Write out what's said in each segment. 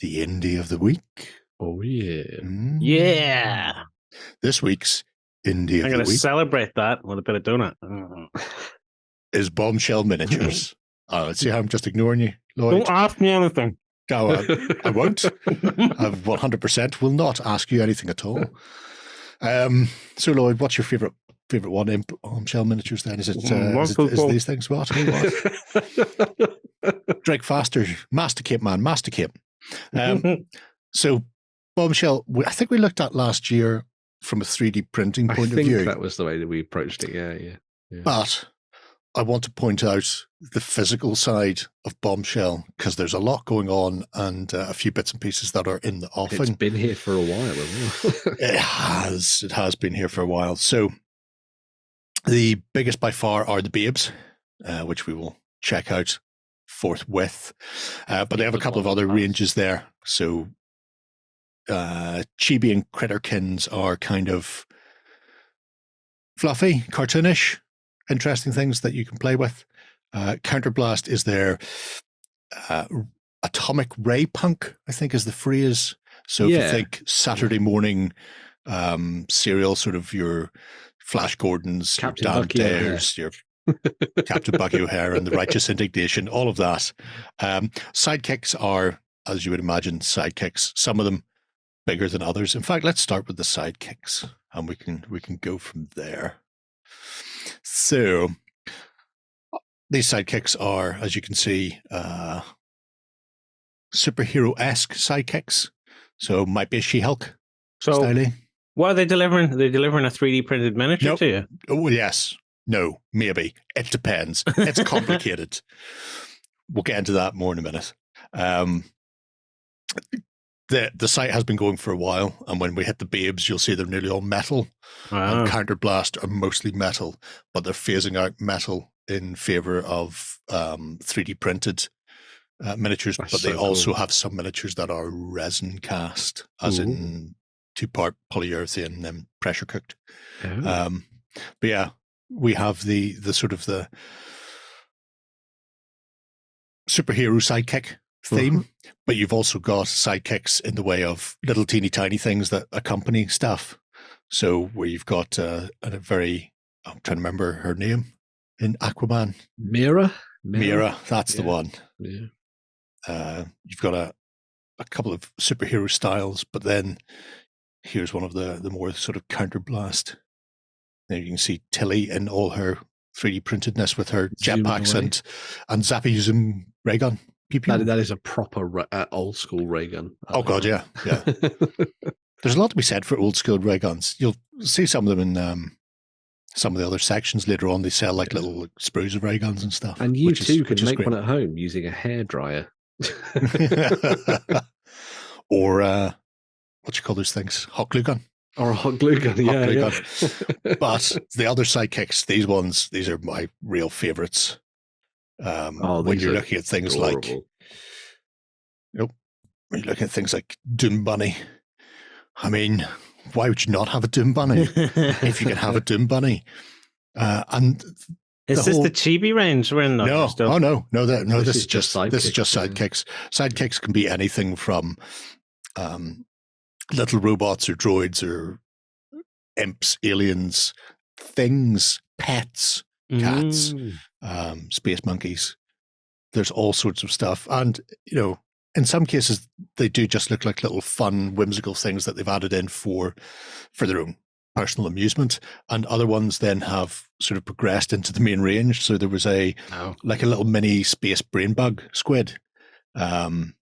the indie of the week. Oh, yeah. Yeah. This week's indie I'm of going the to week celebrate that with a bit of donut. is Bombshell Miniatures. Let's see how I'm just ignoring you, Lloyd. Don't ask me anything. No, I won't. I 100% will not ask you anything at all. So, Lloyd, what's your favorite one in Bombshell Miniatures? Then is it these things? What? Drink faster, masticate, man, masticate. So, Bombshell, I think we looked at last year from a 3D printing point of view. That was the way that we approached it. Yeah. But I want to point out the physical side of Bombshell because there's a lot going on and a few bits and pieces that are in the offing. It's been here for a while, hasn't it? It has been here for a while. So the biggest by far are the Babes, which we will check out forthwith. But they have a couple of other ranges there. So Chibi and Critterkins are kind of fluffy, cartoonish, interesting things that you can play with. Counterblast is their atomic ray punk, I think is the phrase. So if you think Saturday morning serial, sort of your Flash Gordons, Captain your Dan Bucky Dares, your Captain Bucky O'Hare and the Righteous Indignation, all of that. Sidekicks are, as you would imagine, sidekicks. Some of them bigger than others. In fact, let's start with the sidekicks and we can go from there. So these sidekicks are, as you can see, superhero-esque sidekicks. So might be a She-Hulk styling. What are they delivering? Are they delivering a 3D printed miniature to you? Oh, yes. No, maybe. It depends. It's complicated. We'll get into that more in a minute. The site has been going for a while, and when we hit the Babes, you'll see they're nearly all metal. Wow. And Counterblast are mostly metal, but they're phasing out metal in favor of 3D printed miniatures. That's but they so also cool. have some miniatures that are resin cast, as in 2-part polyurethane and pressure cooked. Oh. But yeah, we have the sort of the superhero sidekick theme, but you've also got sidekicks in the way of little teeny tiny things that accompany stuff. So where you've got a very, I'm trying to remember her name in Aquaman. Mira, that's the one. Yeah. You've got a couple of superhero styles, but then here's one of the more sort of Counterblast. There you can see Tilly in all her 3D printedness with her jetpacks and Zappy Zoom ray gun. That is a proper old school ray gun. Oh God, yeah. There's a lot to be said for old school ray guns. You'll see some of them in some of the other sections later on. They sell like little sprues of ray guns and stuff. And you too can make one at home using a hairdryer. Or what you call those things? Hot glue gun. Or a hot glue gun, gun. But the other sidekicks, these are my real favorites. When you're looking at things adorable. When you're looking at things like Doom Bunny, I mean, why would you not have a Doom Bunny if you can have a Doom Bunny? And is this the Chibi range? We're in no, still? Oh no, this is just sidekicks. This is just sidekicks. Sidekicks can be anything from little robots or droids or imps, aliens, things, pets, cats, space monkeys. There's all sorts of stuff. And, in some cases, they do just look like little fun, whimsical things that they've added in for their own personal amusement. And other ones then have sort of progressed into the main range. So there was like a little mini space brain bug squid. And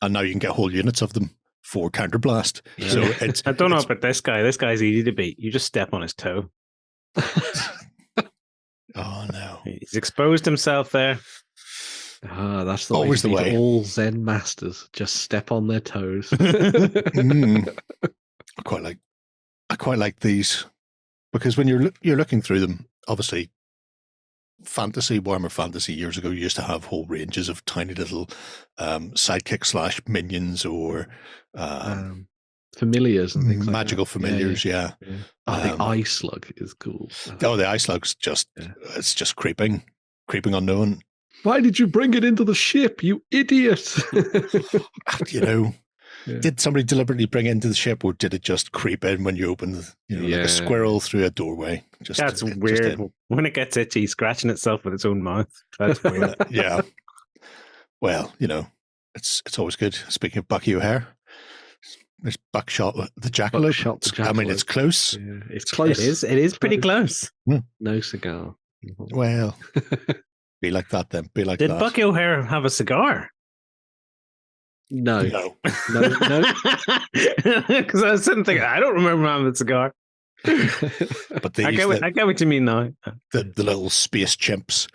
now you can get whole units of them for Counterblast. Yeah. So I don't know about this guy. This guy's easy to beat. You just step on his toe. Oh no. He's exposed himself there. That's the always way the way. All Zen masters just step on their toes. I quite like these because when you're looking through them, obviously Warhammer Fantasy years ago, you used to have whole ranges of tiny little sidekick / minions or familiars and things like magical familiars. Yeah. The eye slug is cool. The eye slug's it's just creeping unknown. Why did you bring it into the ship, you idiot? Did somebody deliberately bring it into the ship, or did it just creep in when you open, like a squirrel through a doorway? That's weird. When it gets itchy, scratching itself with its own mouth. That's weird. Yeah. Well, it's always good. Speaking of Bucky O'Hare, there's Buckshot the Jackalope. I mean, it's close. Yeah, it's close. It is pretty close. No cigar. Well, be like that then. Be like that. Did Bucky O'Hare have a cigar? No. Because I was sitting thinking, I don't remember having a cigar. But I get what you mean now. The little space chimps.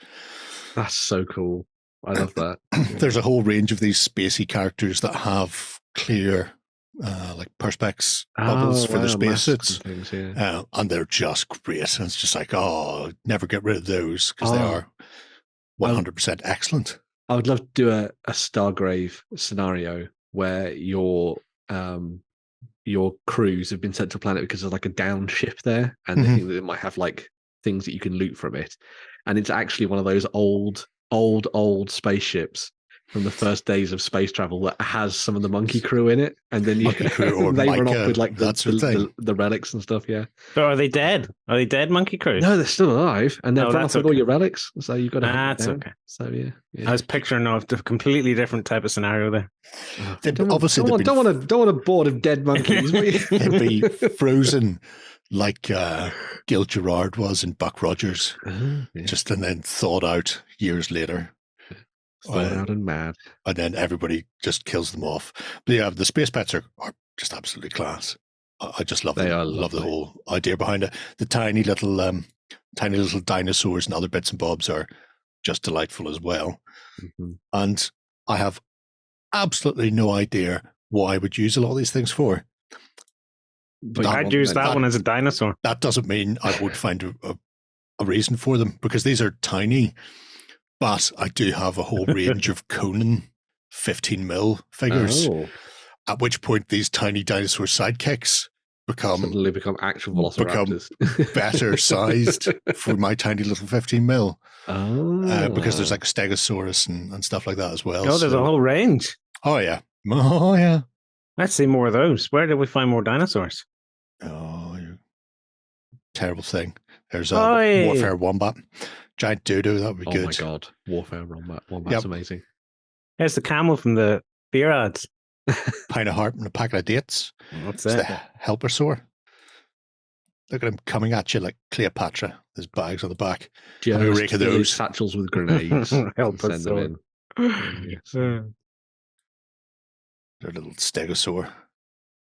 That's so cool. I love that. There's a whole range of these spacey characters that have clear, like Perspex bubbles for their spacesuits. And they're just great. And it's just like, never get rid of those because they are 100% excellent. I would love to do a Stargrave scenario where your crews have been sent to a planet because there's like a down ship there, and they think that it might have like things that you can loot from it, and it's actually one of those old spaceships from the first days of space travel that has some of the monkey crew in it, and then they run off with like the relics and stuff. Yeah. So are they dead? Are they dead monkey crew? No, they're still alive, and they've run off with all your relics. So you've got to. That's okay. So yeah. I was picturing a completely different type of scenario there. Don't want a board of dead monkeys. They'd be frozen like Gil Gerard was in Buck Rogers, and then thawed out years later. Out and mad, and then everybody just kills them off. But yeah, the space pets are just absolutely class. I just love them. I love the whole idea behind it. The tiny little dinosaurs and other bits and bobs are just delightful as well. And I have absolutely no idea what I would use a lot of these things for. But I'd use that one as a dinosaur. That doesn't mean I would find a reason for them, because these are tiny. But I do have a whole range of Conan 15mm figures, at which point these tiny dinosaur sidekicks suddenly become actual velociraptors. Become better sized for my tiny little 15mm. Because there's like a Stegosaurus and stuff like that as well. Oh, there's a whole range. Oh, yeah. Oh, yeah. Let's see more of those. Where did we find more dinosaurs? Oh, terrible thing. There's a Warfare Wombat. Giant dodo, that would be good. Oh my god, Warfare Wombat's amazing. There's the camel from the beer ads. Pint of heart and a packet of dates. What's it's that? The helpersaur. Look at him coming at you like Cleopatra. There's bags on the back. Have a rake of those satchels with grenades. Send them in. Their little stegosaur.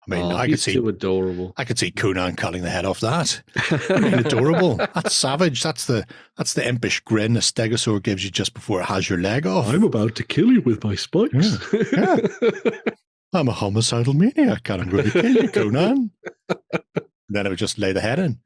I mean, I could see so adorable. I could see Conan cutting the head off that. I mean, adorable. That's savage. That's the impish grin a stegosaur gives you just before it has your leg off. I'm about to kill you with my spikes. Yeah. I'm a homicidal maniac, and I'm going to kill you, Conan. Then it would just lay the head in.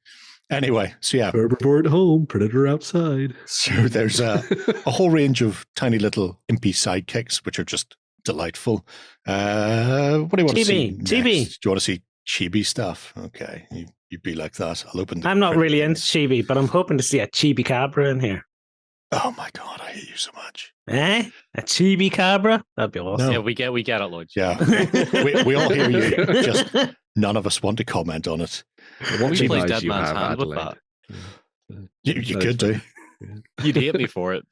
Anyway, so yeah. Herbivore at home, predator outside. So there's a whole range of tiny little impy sidekicks, which are just delightful. What do you want to see next? Do you want to see chibi stuff? Okay, you'd be like that. I'll open. I'm not really into chibi, but I'm hoping to see a chibi cabra in here. Oh my god, I hate you so much. A chibi cabra? That'd be awesome. No. Yeah, we get it, Lloyd. Yeah, we all hear you. Just none of us want to comment on it. What would you play Dead Man's Hand with that? You could do. You'd hate me for it.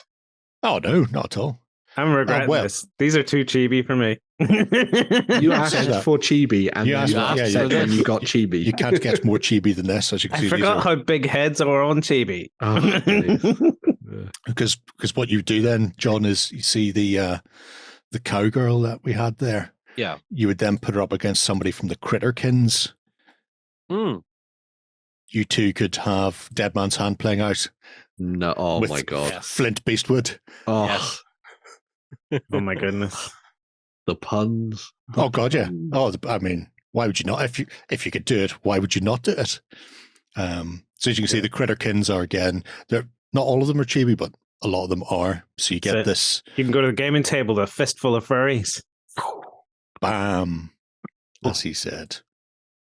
Oh no, not at all. I'm regretting this. These are too chibi for me. You asked for chibi, and you said when you got chibi. You can't get more chibi than this, as you can see. I forgot how big heads are on chibi. Because what you do then, John, is you see the cowgirl that we had there. Yeah. You would then put her up against somebody from the Critterkins. You two could have Dead Man's Hand playing out. No, my god, Flint Beastwood. Oh. Yes. Oh my goodness, the puns. Oh god, yeah. Oh, I mean, why would you not? If you could do it, why would you not do it? So as you can see, the Critterkins are again. They're not all of them are chibi, but a lot of them are. So you get this. You can go to the gaming table, a fistful of furries. Bam, as he said.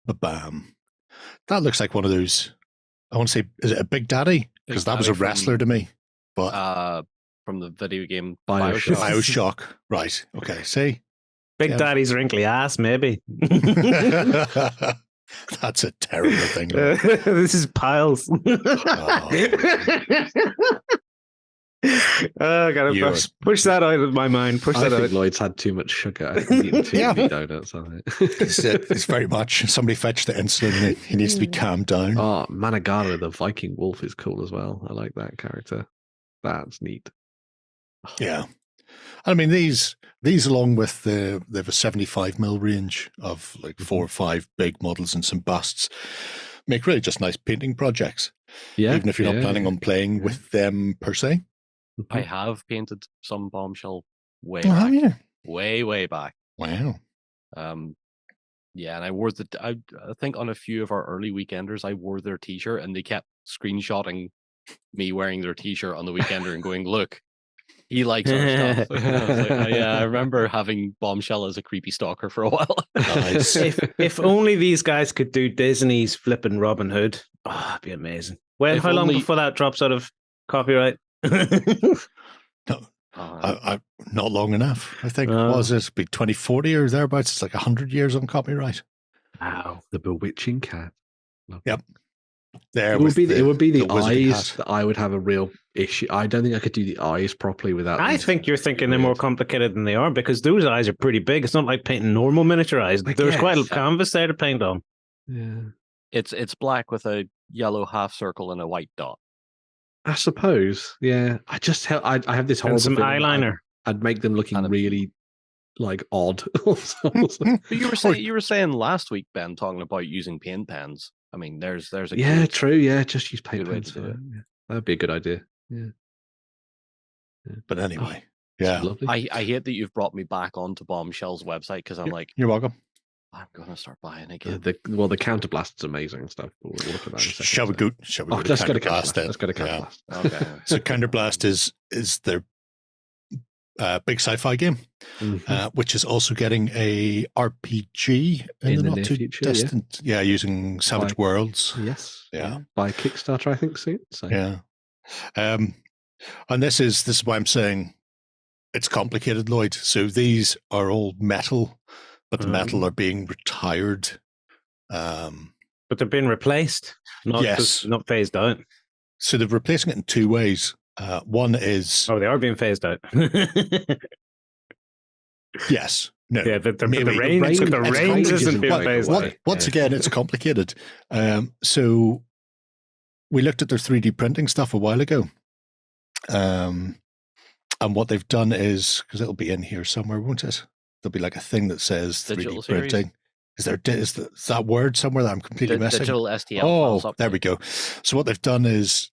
Bam. That looks like one of those. I want to say, is it a Big Daddy? Because that was a wrestler to me. But from the video game Bioshock. Bioshock. Right. Okay. See? Big Yeah. Daddy's wrinkly ass, maybe. That's a terrible thing. Lloyd. This is piles. I gotta push that out of my mind. I think Lloyd's had too much sugar. I think he's eaten too many donuts. I think. It's very much somebody fetched the insulin. He needs to be calmed down. Oh, Managara, the Viking wolf, is cool as well. I like that character. That's neat. Yeah. I mean, these along with they have a 75mm range of like 4 or 5 big models and some busts, make really just nice painting projects. Yeah. Even if you're not planning on playing with them per se. I have painted some Bombshell way Oh, back. have you? Way back. Wow. Yeah, and I wore I think on a few of our early weekenders, I wore their t-shirt and they kept screenshotting me wearing their t-shirt on the weekender and going, look, he likes our stuff. I was like, oh, yeah, I remember having Bombshell as a creepy stalker for a while. Nice. if only these guys could do Disney's flipping Robin Hood, it'd be amazing. Well, how long before that drops out of copyright? No, not long enough. I think was it be 2040 or thereabouts? It's like 100 years on copyright. Wow, the bewitching cat. Yep. There it would be the eyes cat. that I would have a real issue. I don't think I could do the eyes properly without. I think you're thinking they're more complicated than they are because those eyes are pretty big. It's not like painting normal miniature eyes. There's quite a canvas there to paint on. Yeah, it's black with a yellow half circle and a white dot. I suppose. Yeah, I have this horrible and some feeling eyeliner. I'd make them looking really like odd. But you were saying last week, Ben, talking about using paint pens. I mean, there's a true. Yeah, just use paint way pens. to do it. Yeah. That'd be a good idea. Yeah. But anyway, yeah. Lovely. I hate that you've brought me back onto Bombshell's website because I'm like, you're welcome. I'm gonna start buying again. The Counterblast is amazing and stuff. We'll look at that in a second. Shall we go? Let's go to Counterblast then. Let's go to Counterblast. Yeah. Okay. So Counterblast is their big sci-fi game, which is also getting a RPG in the not too future, distant. Yeah, using Savage Worlds. Yes. Yeah. By Kickstarter, I think soon. So. Yeah. And this is why I'm saying it's complicated, Lloyd. So these are all metal, but the metal are being retired. But they're being replaced, not phased out. So they're replacing it in 2 ways. One is they are being phased out. Yes. No. Yeah, the range isn't being phased out. Once again, it's complicated. So we looked at their 3D printing stuff a while ago. And what they've done is, because it'll be in here somewhere, won't it? There'll be like a thing that says Digital 3D printing. Is that word somewhere that I'm completely missing? Digital STL. Oh, there we go. So what they've done is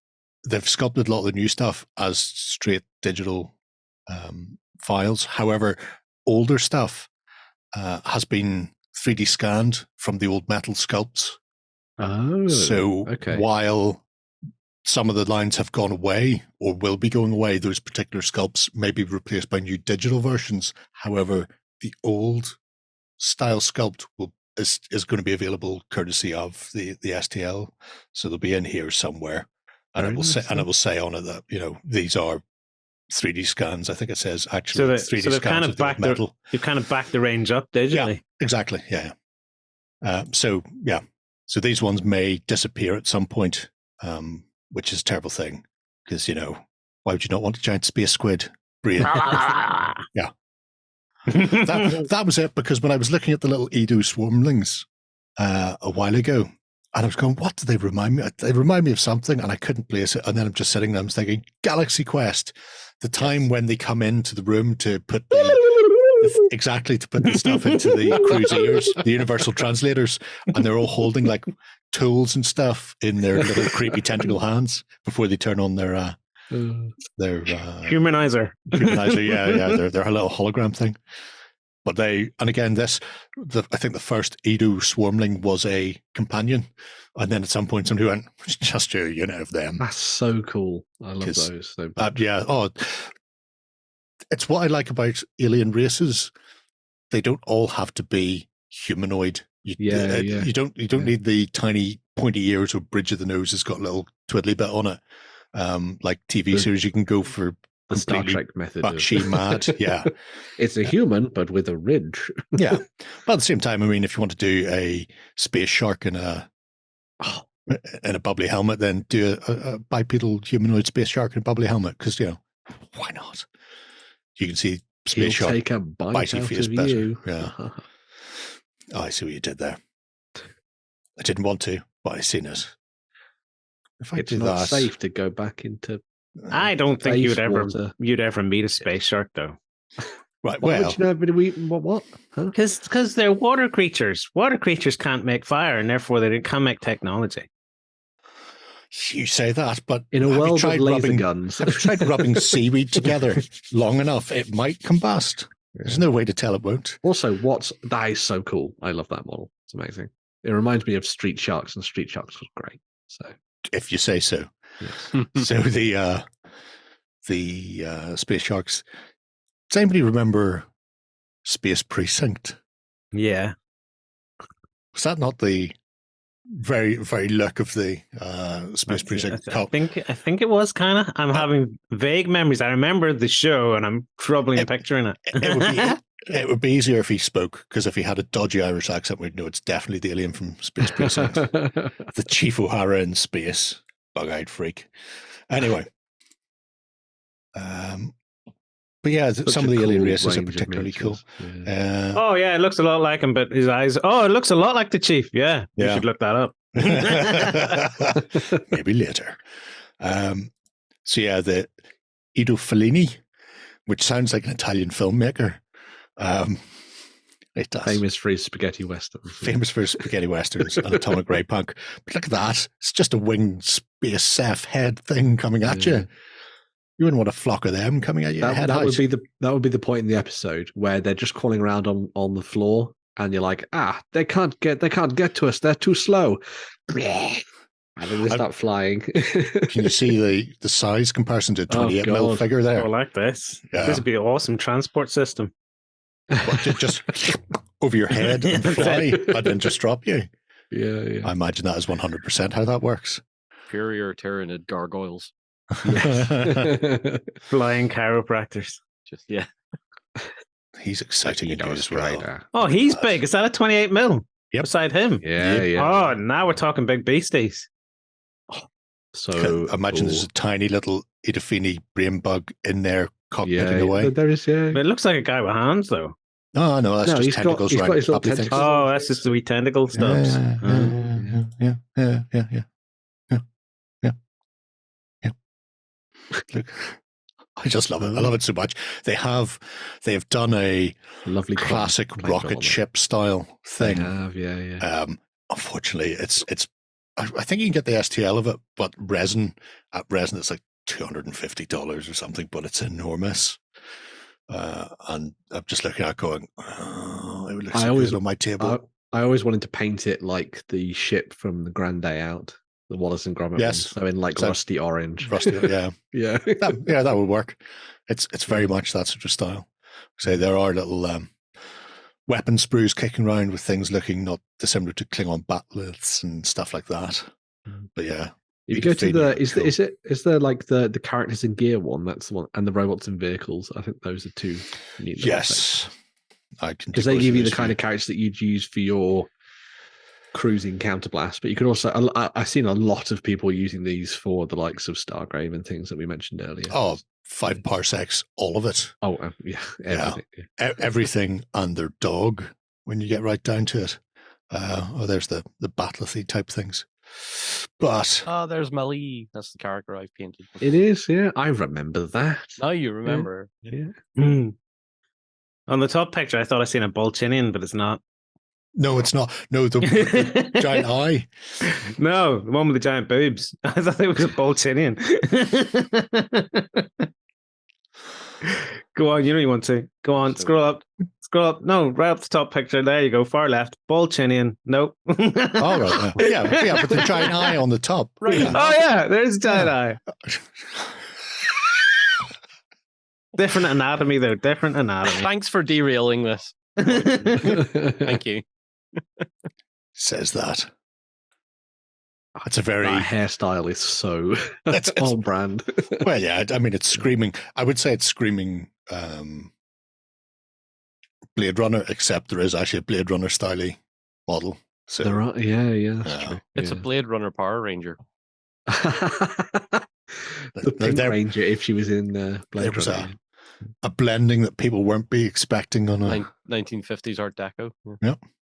they've sculpted a lot of the new stuff as straight digital files. However, older stuff has been 3D scanned from the old metal sculpts. Oh, so okay. While some of the lines have gone away or will be going away, those particular sculpts may be replaced by new digital versions. However, the old style sculpt is going to be available courtesy of the STL. So they'll be in here somewhere. And it will say on it that, these are 3D scans. I think it says actually 3D scans kind of back metal. You've kind of backed the range up digitally. Yeah, exactly. Yeah. So So these ones may disappear at some point, which is a terrible thing because, why would you not want a giant space squid brain? Yeah. that was it, because when I was looking at the little Edo swarmlings a while ago, and I was going, what do they remind me of? They remind me of something, and I couldn't place it. And then I'm just sitting there, I'm thinking, Galaxy Quest, the time when they come into the room to put to put the stuff into the crew's ears, the universal translators, and they're all holding like tools and stuff in their little creepy tentacle hands before they turn on their humanizer. Yeah, their little hologram thing. But I think the first Edo swarmling was a companion, and then at some point somebody went, just a unit of them. That's so cool. I love those. It's what I like about alien races. They don't all have to be humanoid. You don't need the tiny pointy ears or bridge of the nose has got a little twiddly bit on it. Like TV series, you can go for The Star completely Trek method. of- batshit mad. Yeah. It's a human, but with a ridge. Yeah. But at the same time, I mean, if you want to do a space shark in a bubbly helmet, then do a bipedal humanoid space shark in a bubbly helmet, because, why not? You can see space He'll shark take a bite bitey out face of better. you. Yeah. Oh, I see what you did there. I didn't want to, but I seen it. If I It's do not that, safe to go back into. I don't think Space water. you'd ever meet a space shark though, right? Why Well, would you know? But what? Huh? because they're water creatures. Water creatures can't make fire, and therefore they can't make technology. you say that, but In a have you world of tried laser rubbing, guns. have you tried rubbing seaweed together long enough? It might combust. There's no way to tell it won't. Also, that is so cool. I love that model. It's amazing. It reminds me of Street Sharks, and Street Sharks was great. So, If you say so. yes. So the space sharks. Does anybody remember Space Precinct? Yeah, Was that not the very, very look of the Space Precinct? I think it was kind of. I'm having vague memories. I remember the show, and I'm troubling picturing it. It would be easier if he spoke, because if he had a dodgy Irish accent, we'd know it's definitely the alien from Space Precinct. The Chief O'Hara in space, bug-eyed freak. Anyway, but yeah, some of the alien races are particularly cool. Yeah. Oh yeah, it looks a lot like him, but his eyes. Oh, it looks a lot like the Chief. Yeah, you Yeah. should look that up. Maybe later. So yeah, the Ido Fellini, which sounds like an Italian filmmaker. It does. Famous for his spaghetti westerns. Famous for spaghetti westerns and Atomic Ray Punk. But look at that. It's just a winged space Seth head thing coming at you. You wouldn't want a flock of them coming at you. That would be the point in the episode where they're just crawling around on the floor, and you're like, they can't get to us. They're too slow. And then they start flying. Can you see the size comparison to a 28 mil figure there? I like this. Yeah. This would be an awesome transport system. What, just over your head and fly and then just drop you? Yeah. I imagine that is 100% how that works. Superior Tyranid gargoyles. Flying chiropractors. He's exciting and good as well. Oh, he's big. Is that a 28 mil? Yep. Beside him? Yeah. Oh, now we're talking big beasties. So imagine there's a tiny little Idafini brain bug in there cockpitting away. There is, yeah. But it looks like a guy with hands, though. Oh, no, that's just tentacles he's got around his little bubbly things. tentacles. Oh, that's just the wee tentacle stubs. Yeah. Look, I just love it. I love it so much. They've done a lovely classic rocket ship style thing. They have, yeah. Unfortunately, it's. I think you can get the STL of it, but resin it's like $250 or something. But it's enormous, and I'm just looking at it going, it would look so good on my table. I always wanted to paint it like the ship from the Grand Day Out, the Wallace and Gromit one. So in like rusty orange. Rusty, yeah. Yeah. That would work. It's very much that sort of style. So there are little weapon sprues kicking around with things looking not dissimilar to Klingon batliths and stuff like that. But yeah. If you go to is there like the characters in Gear one, that's the one, and the robots and vehicles? I think those are two neat. Yes. I can, because they give you the kind of characters that you'd use for your cruising counterblast, but you could also I've seen a lot of people using these for the likes of Stargrave and things that we mentioned earlier. 5 parsecs, all of it. Everything. Everything and their dog when you get right down to it. There's the battlithy type things. But there's Mali. That's the character I've painted. It is, yeah. I remember that. Now you remember. Yeah. On the top picture, I thought I seen a Bolchinian, but it's not. No, it's not. No, the giant eye. No, the one with the giant boobs. I thought it was a Bolchinian. Go on, you know you want to. Go on, scroll up. No, right up the top picture. There you go, far left. Bolchinian. Nope. All right. Yeah, but the giant eye on the top. Right. Oh yeah, there's a giant eye. Different anatomy, though. Different anatomy. Thanks for derailing this. Thank you. Says that. It's a very that hairstyle is so it's on brand. well, yeah. I mean, it's screaming. I would say it's screaming Blade Runner, except there is actually a Blade Runner style model. So There are, yeah, that's true. It's a Yeah. Blade Runner Power Ranger. The Pink Ranger, if she was in Blade there was Runner. a blending that people weren't be expecting on a 1950s Art Deco.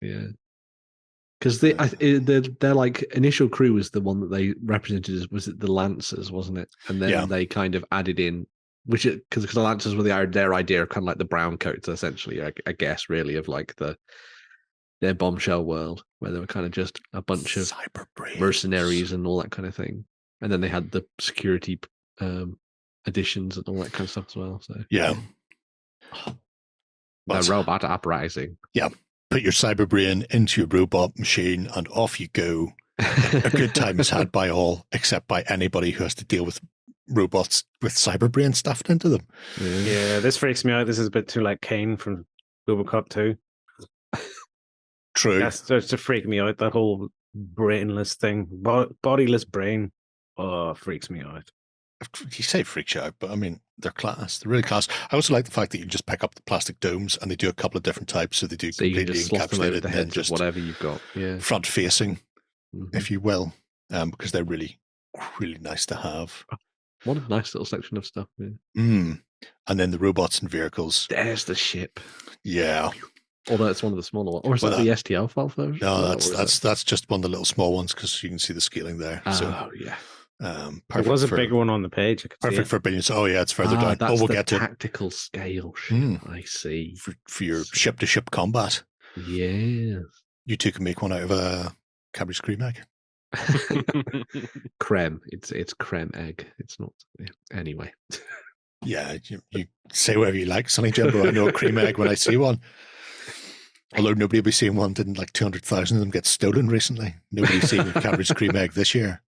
Yeah. Because their like initial crew was the one that they represented as, was it the Lancers, wasn't it? And then they kind of added in, which because the Lancers were their idea of kind of like the brown coats, essentially, I guess, really, of like their bombshell world, where they were kind of just a bunch of mercenaries and all that kind of thing. And then they had the security additions and all that kind of stuff as well. So yeah. The robot uprising. Yeah. Put your cyber brain into your robot machine and off you go. A good time is had by all, except by anybody who has to deal with robots with cyber brain stuffed into them. Yeah, this freaks me out. This is a bit too like Kane from Robocop 2. True. That starts to freak me out. That whole brainless thing, bodiless brain. Oh, freaks me out. You say freaks you out, but I mean, they're class. They're really class. I also like the fact that you just pick up the plastic domes and they do a couple of different types. So they do so completely encapsulated and then just whatever you've got. Yeah. Front facing, if you will, because they're really, really nice to have. What a nice little section of stuff. Yeah. And then the robots and vehicles. There's the ship. Yeah. Although it's one of the smaller ones. Or is that the STL file version? No, that's just one of the little small ones because you can see the scaling there. Oh, yeah. There was a bigger one on the page. Perfect for billions. Oh, yeah, it's further down. That's we'll the get to tactical scale ship. I see. For your ship-to-ship combat. Yes. You two can make one out of a Cadbury's cream egg. Creme. It's creme egg. It's not. Yeah. Anyway. Yeah, you say whatever you like, Sonny Jim, but I know a cream egg when I see one. Although nobody will be seeing one, didn't like 200,000 of them get stolen recently. Nobody's seen a Cadbury's cream egg this year.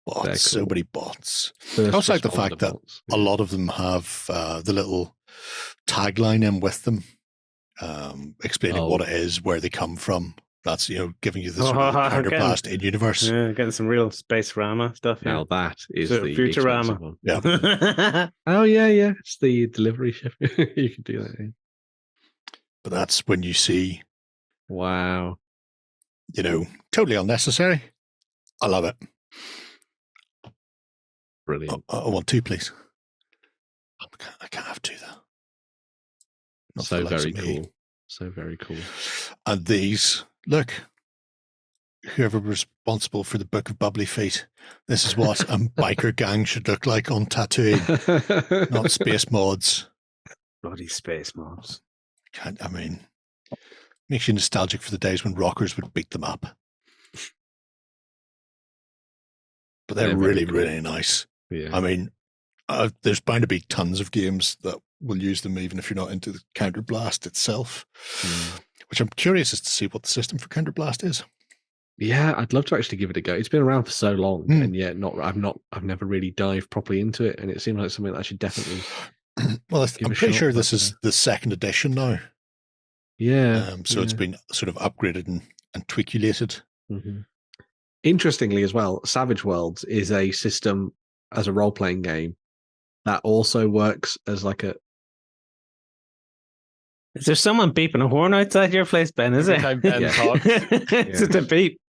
Bots, cool. So many bots. I also like the fact that a lot of them have the little tagline in with them, explaining what it is, where they come from. That's, giving you the sort of Counterblast in universe. Yeah, getting some real Space Rama stuff. Now that is the Futurama one. Yeah. Oh, yeah. It's the delivery ship. You can do that. Yeah. But that's when you see. Wow. Totally unnecessary. I love it. Brilliant. I want two, please. I can't have two, though. So very cool. So very cool. And these, look, whoever was responsible for the Book of Bubbly Feet, this is what a biker gang should look like on Tatooine, not space mods. Bloody space mods. Makes you nostalgic for the days when rockers would beat them up. But they're really, cool. Really nice. Yeah. There's bound to be tons of games that will use them, even if you're not into the Counterblast itself. Which I'm curious as to see what the system for Counterblast is. Yeah, I'd love to actually give it a go. It's been around for so long, and yet I've never really dived properly into it, and it seems like something that I should definitely. Well, I'm pretty sure this is the second edition now. Yeah. So it's been sort of upgraded and tweakulated. Mm-hmm. Interestingly, as well, Savage Worlds is a system as a role-playing game that also works as like a. Is there someone beeping a horn outside your place, Ben? Is it? Ben talks. It's a beep.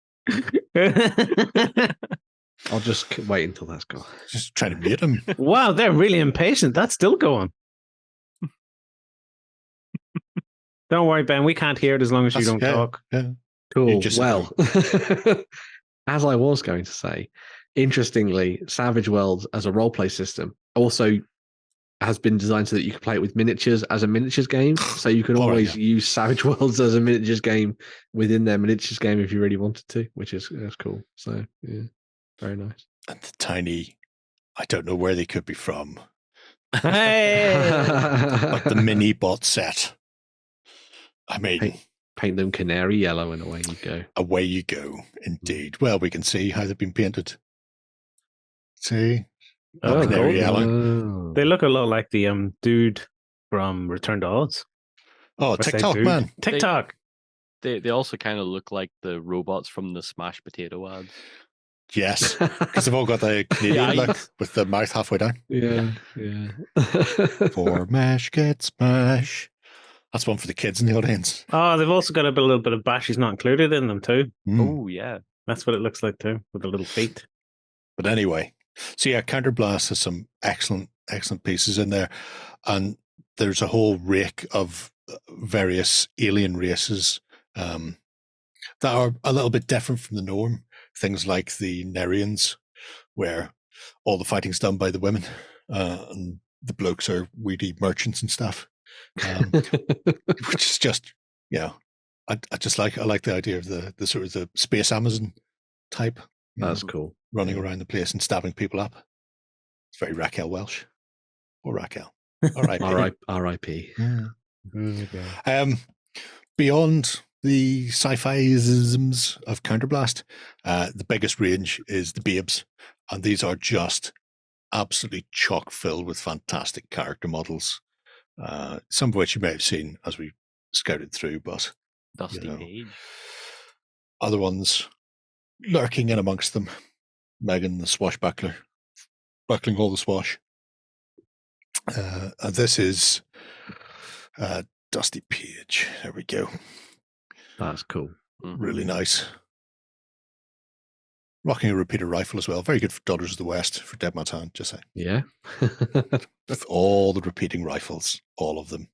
I'll just wait until that's gone. Just trying to mute him. Wow, they're really impatient. That's still going. Don't worry, Ben. We can't hear it as long as you don't talk. Yeah. Cool. Well, as I was going to say, interestingly, Savage Worlds as a role-play system also has been designed so that you can play it with miniatures as a miniatures game. So you can always use Savage Worlds as a miniatures game within their miniatures game if you really wanted to, which is cool. So yeah, very nice. And the tiny, I don't know where they could be from. Hey! But the mini bot set. Paint them canary yellow and away you go. Away you go, indeed. Well, we can see how they've been painted. See? Canary yellow. They look a lot like the dude from Return to Oz. Oh, TikTok, man. TikTok. They also kind of look like the robots from the Smash Potato ads. Yes, because they've all got the Canadian look with the mouth halfway down. Yeah. For mash, get smash. That's one for the kids in the audience. Oh, they've also got a little bit of Bashies not included in them too. Oh, yeah. That's what it looks like too, with the little feet. But anyway, so yeah, Counterblast has some excellent pieces in there. And there's a whole rake of various alien races that are a little bit different from the norm. Things like the Nerians, where all the fighting's done by the women, and the blokes are weedy merchants and stuff. Which is just, I like the idea of the sort of the space Amazon type. That's cool. Running around the place and stabbing people up. It's very Raquel Welch. Or Raquel. R.I.P. Yeah. Beyond the sci-fi-isms of Counterblast, the biggest range is the Babes, and these are just absolutely chock-filled with fantastic character models, some of which you may have seen as we scouted through, but Dusty Page. Other ones lurking in amongst them. Megan the Swashbuckler, buckling all the swash. And this is Dusty Page. There we go. That's cool. Really nice. Rocking a repeater rifle as well. Very good for Daughters of the West, for Dead Man's Hand, just saying. Yeah. With all the repeating rifles, all of them.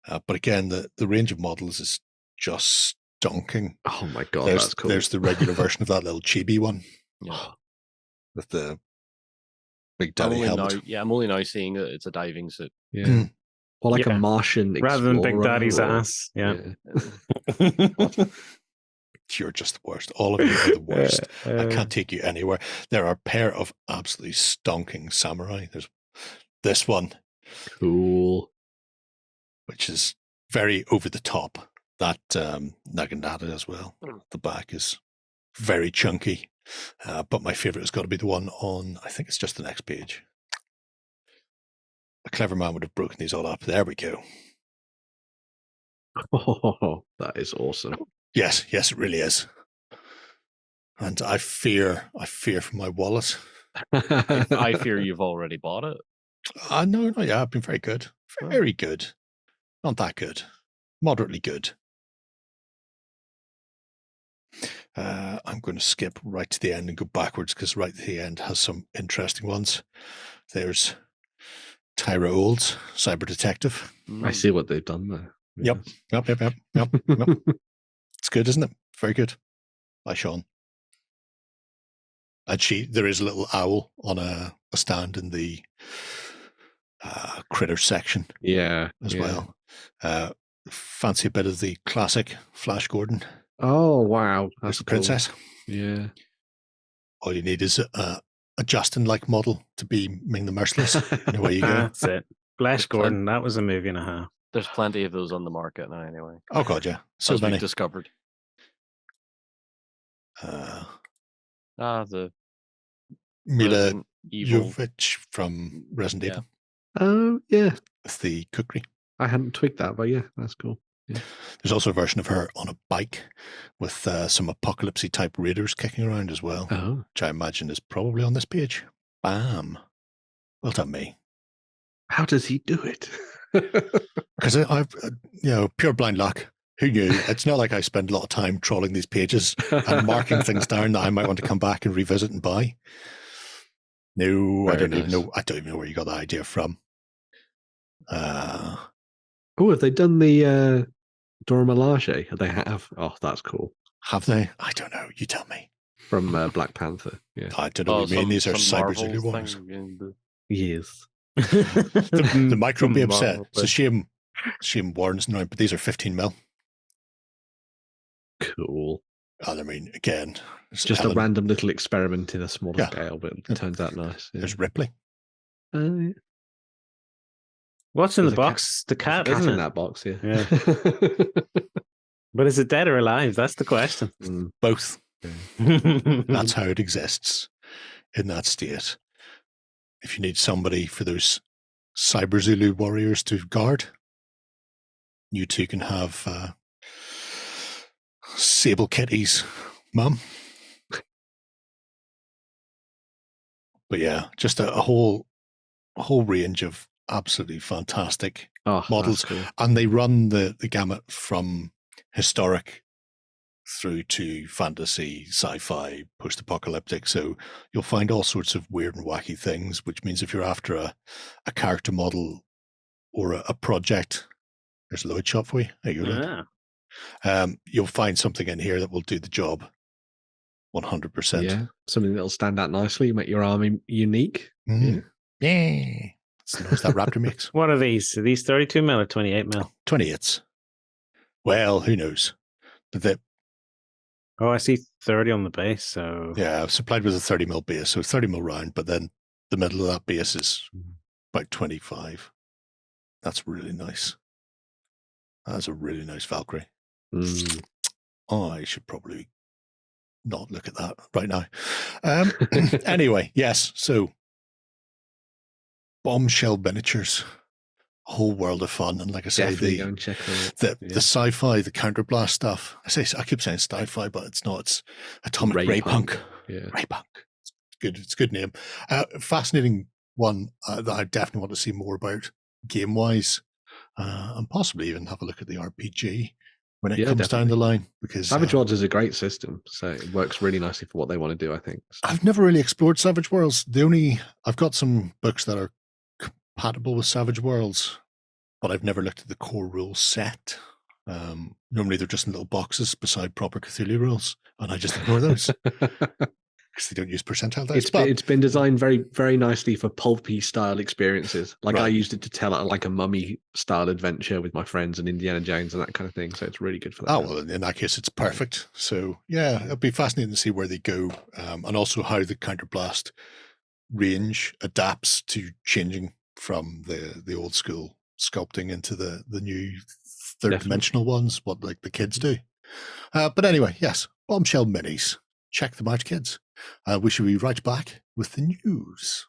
But again, the range of models is just stonking. Oh my God, that's cool. There's the regular version of that little chibi one. Yeah. With the big daddy helmet. I'm only now seeing that it's a diving suit. Yeah. Or like a Martian explorer. Rather than Big Daddy's ass. Yeah. You're just the worst. All of you are the worst. I can't take you anywhere. There are a pair of absolutely stonking samurai. There's this one. Cool. Which is very over the top. That Naginata as well. The back is very chunky. But my favorite has got to be the one on, I think it's just the next page. A clever man would have broken these all up. There we go. Oh, that is awesome. Yes, it really is. And I fear for my wallet. I fear you've already bought it. No, yeah, I've been very good. Very good. Not that good. Moderately good. I'm going to skip right to the end and go backwards because right at the end has some interesting ones. There's Tyra Olds, Cyber Detective. I see what they've done there. Yep. It's good, isn't it? Very good. By Sean. And there is a little owl on a stand in the critter section. Yeah. As well. Fancy a bit of the classic Flash Gordon. Oh, wow. That's the princess. Yeah. All you need is a Justin-like model to be Ming the Merciless. And away you go. That's it. Flash Gordon, that was a movie and a half. There's plenty of those on the market now anyway. Oh, God, yeah. So many. We've discovered. The Mila Jovovich from Resident Evil. Oh, yeah. With the cookery. I hadn't twigged that, but yeah, that's cool. Yeah. There's also a version of her on a bike with some apocalypse type raiders kicking around as well, which I imagine is probably on this page. Bam. Well done, me. How does he do it? Because I've, pure blind luck. Who knew? It's not like I spend a lot of time trawling these pages and marking things down that I might want to come back and revisit and buy. No, I don't even know where you got that idea from. Have they done the Dora Milaje? They have. Oh, that's cool. Have they? I don't know. You tell me. From Black Panther. Yeah. I don't know what you mean. These are Cyber Zulu ones. Yes. the microbe set. It's a shame Warren's now, but these are 15 mil. Cool. And I mean, again, it's just a random little experiment in a smaller scale, but it turns out nice. Yeah. There's Ripley. Yeah. What's in the box? The cat, isn't it? In that box, yeah. But is it dead or alive? That's the question. Both. Yeah. That's how it exists in that state. If you need somebody for those Cyber Zulu warriors to guard, you two can have Sable Kitty's mum. But yeah, just a whole range of absolutely fantastic models. Cool. And they run the gamut from historic through to fantasy, sci-fi, post-apocalyptic. So you'll find all sorts of weird and wacky things, which means if you're after a character model or a project, there's a load shop for you at your end. You'll find something in here that will do the job 100%. Yeah, something that'll stand out nicely, make your army unique. Yeah. That's the noise that raptor makes. What are these? Are these 32 mil or 28 mil? 28s. Well, who knows? But Oh, I see 30 on the base. So yeah, I've supplied with a 30 mil base, so 30 mil round, but then the middle of that base is about 25. That's really nice. That's a really nice Valkyrie. I should probably not look at that right now. Anyway, yes. So, Bombshell Miniatures, a whole world of fun, and like I say, go and check the Sci-Fi, the Counterblast stuff. I keep saying Sci-Fi, but it's not. It's Atomic Ray Punk. Yeah, Ray Punk. It's good. It's a good name. Fascinating one that I definitely want to see more about game wise, and possibly even have a look at the RPG when it comes down the line, because Savage Worlds is a great system, so it works really nicely for what they want to do, I think. So. I've never really explored Savage Worlds. I've got some books that are compatible with Savage Worlds, but I've never looked at the core rule set. Normally they're just in little boxes beside proper Cthulhu rules, and I just ignore those because they don't use percentile dice. It's been designed very, very nicely for pulpy style experiences. Like I used it to tell like a mummy style adventure with my friends and Indiana Jones and that kind of thing. So it's really good for that. Oh, well, in that case, it's perfect. So yeah, it'll be fascinating to see where they go, and also how the Counterblast range adapts to changing from the old school sculpting into the new third dimensional ones, what like the kids do. But anyway, yes, Bombshell Minis. Check them out, kids. We shall be right back with the news.